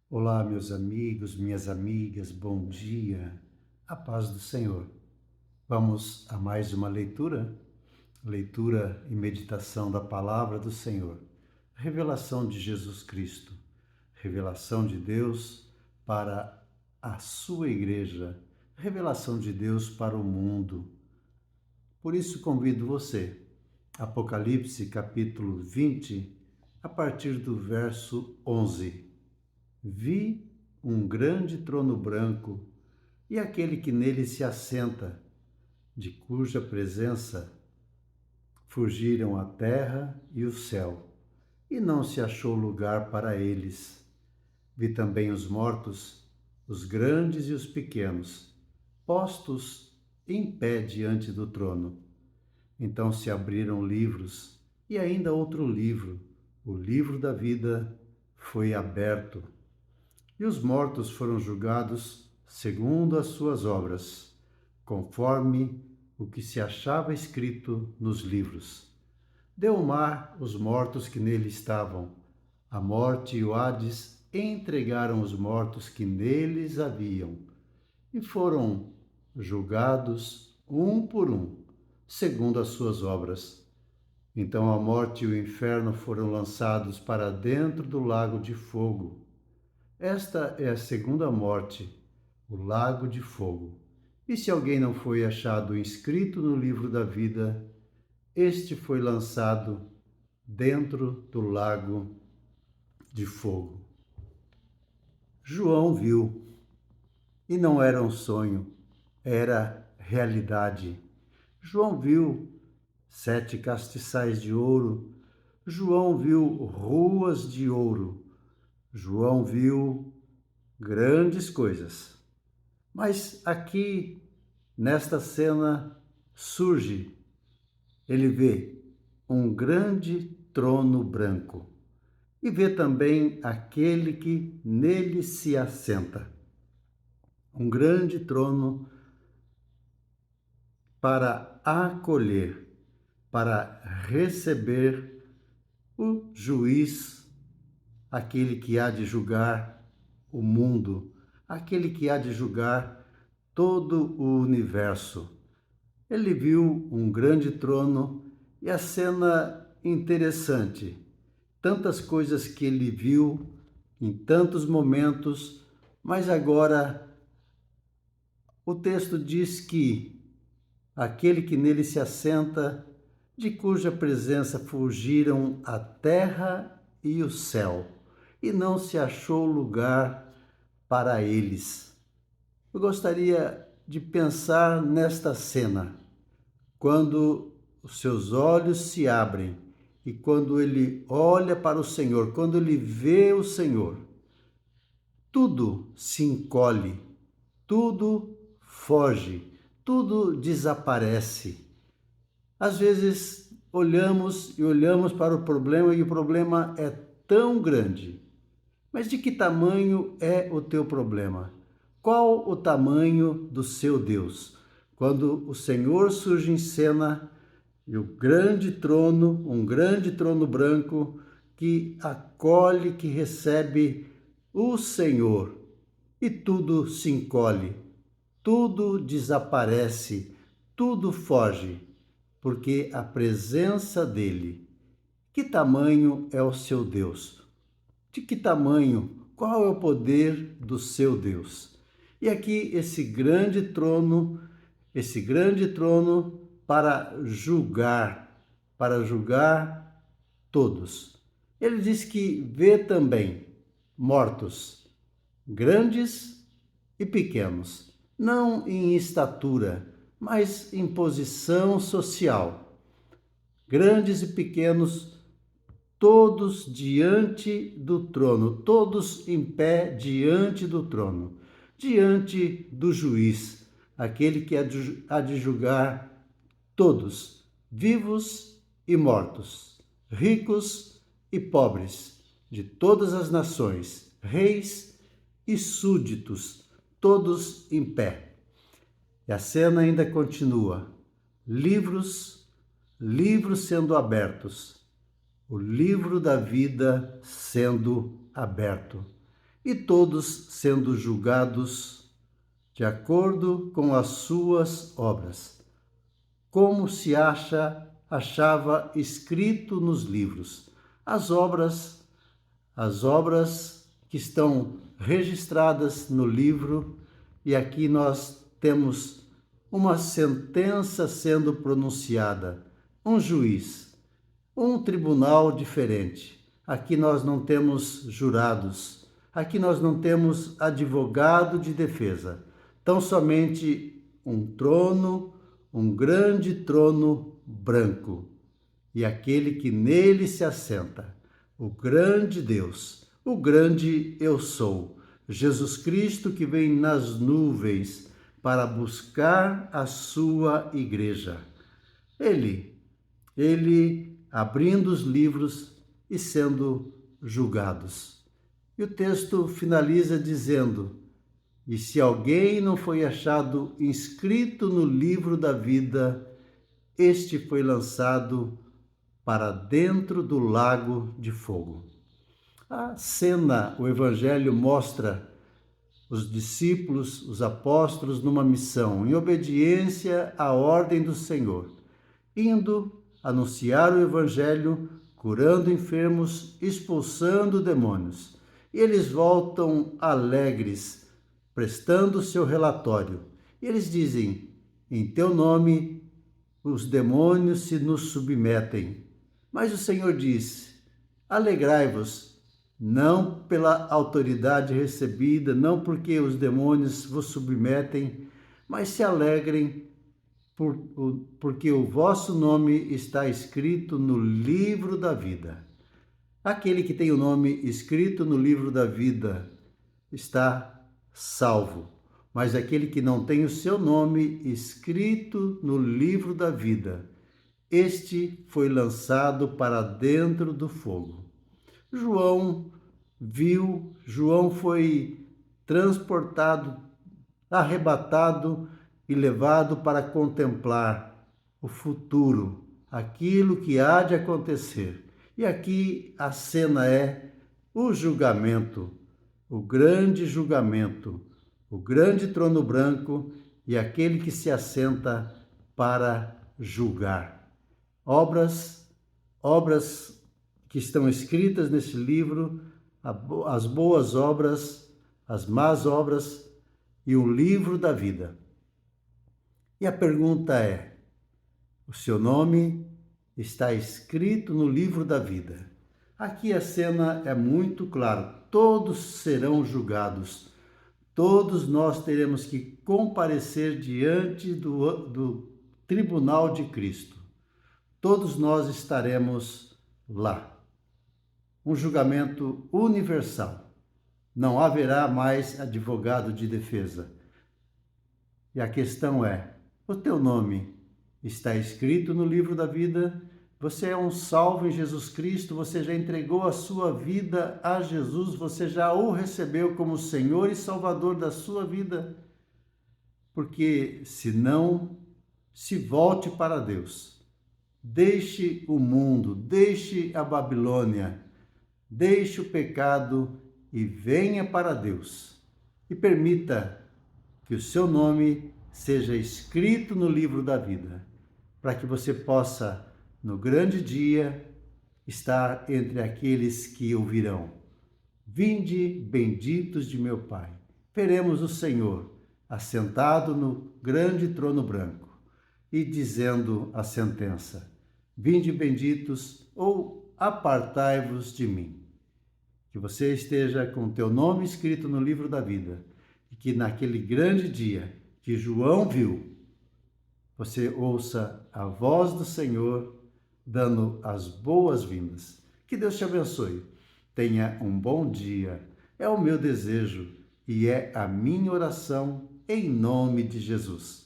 Olá, meus amigos, minhas amigas, bom dia, a paz do Senhor. Vamos a mais uma leitura? Leitura e meditação da palavra do Senhor. Revelação de Jesus Cristo, revelação de Deus para a sua igreja, revelação de Deus para o mundo. Por isso convido você, Apocalipse capítulo 20, a partir do verso 11. Vi um grande trono branco e aquele que nele se assenta, de cuja presença fugiram a terra e o céu, e não se achou lugar para eles. Vi também os mortos, os grandes e os pequenos, postos em pé diante do trono. Então se abriram livros, e ainda outro livro, o livro da vida, foi aberto. E os mortos foram julgados segundo as suas obras, conforme o que se achava escrito nos livros. Deu o mar os mortos que nele estavam. A morte e o Hades entregaram os mortos que neles haviam, e foram julgados um por um, segundo as suas obras. Então a morte e o inferno foram lançados para dentro do lago de fogo. Esta é a segunda morte, o lago de fogo. E se alguém não foi achado inscrito no livro da vida, este foi lançado dentro do lago de fogo. João viu, e não era um sonho, era realidade. João viu 7 castiçais de ouro. João viu ruas de ouro. João viu grandes coisas. Mas aqui, nesta cena, ele vê um grande trono branco e vê também aquele que nele se assenta. Um grande trono para acolher, para receber o juiz, aquele que há de julgar o mundo, aquele que há de julgar todo o universo. Ele viu um grande trono e a cena interessante. Tantas coisas que ele viu em tantos momentos, mas agora o texto diz que aquele que nele se assenta, de cuja presença fugiram a terra e o céu, e não se achou lugar para eles. Eu gostaria de pensar nesta cena, quando os seus olhos se abrem e quando ele olha para o Senhor, quando ele vê o Senhor, tudo se encolhe, tudo foge, tudo desaparece. Às vezes olhamos e olhamos para o problema e o problema é tão grande. Mas de que tamanho é o teu problema? Qual o tamanho do seu Deus? Quando o Senhor surge em cena e o grande trono, um grande trono branco que acolhe, que recebe o Senhor, e tudo se encolhe, tudo desaparece, tudo foge, porque a presença dele. Que tamanho é o seu Deus? De que tamanho? Qual é o poder do seu Deus? E aqui esse grande trono para julgar todos. Ele diz que vê também mortos, grandes e pequenos, não em estatura, mas em posição social. Grandes e pequenos, todos diante do trono, todos em pé diante do trono, diante do juiz, aquele que há de julgar todos, vivos e mortos, ricos e pobres, de todas as nações, reis e súditos, todos em pé. E a cena ainda continua. Livros sendo abertos, o livro da vida sendo aberto. e todos sendo julgados de acordo com as suas obras, como se achava escrito nos livros. As obras que estão registradas no livro, e aqui nós temos uma sentença sendo pronunciada, um juiz, um tribunal diferente. Aqui nós não temos jurados, aqui nós não temos advogado de defesa, tão somente um trono, um grande trono branco, e aquele que nele se assenta, o grande Deus, o grande Eu Sou, Jesus Cristo, que vem nas nuvens para buscar a sua igreja. Ele abrindo os livros e sendo julgados. E o texto finaliza dizendo: e se alguém não foi achado inscrito no livro da vida, este foi lançado para dentro do lago de fogo. A cena, o Evangelho mostra os discípulos, os apóstolos, numa missão, em obediência à ordem do Senhor, indo anunciar o Evangelho, curando enfermos, expulsando demônios. E eles voltam alegres, prestando seu relatório. E eles dizem: em teu nome os demônios se nos submetem. Mas o Senhor diz: alegrai-vos, não pela autoridade recebida, não porque os demônios vos submetem, mas se alegrem porque o vosso nome está escrito no livro da vida. Aquele que tem o nome escrito no livro da vida está salvo, mas aquele que não tem o seu nome escrito no livro da vida, este foi lançado para dentro do fogo. João foi transportado, arrebatado e levado para contemplar o futuro, aquilo que há de acontecer. E aqui a cena é o julgamento, o grande trono branco e aquele que se assenta para julgar. Obras que estão escritas nesse livro, as boas obras, as más obras e o livro da vida. E a pergunta é: o seu nome está escrito no livro da vida? Aqui a cena é muito clara: todos serão julgados, todos nós teremos que comparecer diante do tribunal de Cristo. Todos nós estaremos lá. Um julgamento universal. Não haverá mais advogado de defesa. E a questão é: o teu nome está escrito no livro da vida? Você é um salvo em Jesus Cristo? Você já entregou a sua vida a Jesus? Você já o recebeu como Senhor e Salvador da sua vida? Porque se não, se volte para Deus. Deixe o mundo, deixe a Babilônia, deixe o pecado e venha para Deus. E permita que o seu nome seja escrito no livro da vida, para que você possa, no grande dia, estar entre aqueles que ouvirão: vinde, benditos de meu Pai. Veremos o Senhor assentado no grande trono branco e dizendo a sentença: vinde, benditos, ou apartai-vos de mim. Que você esteja com o teu nome escrito no livro da vida e que naquele grande dia que João viu, você ouça a voz do Senhor dando as boas-vindas. Que Deus te abençoe. Tenha um bom dia. É o meu desejo e é a minha oração em nome de Jesus.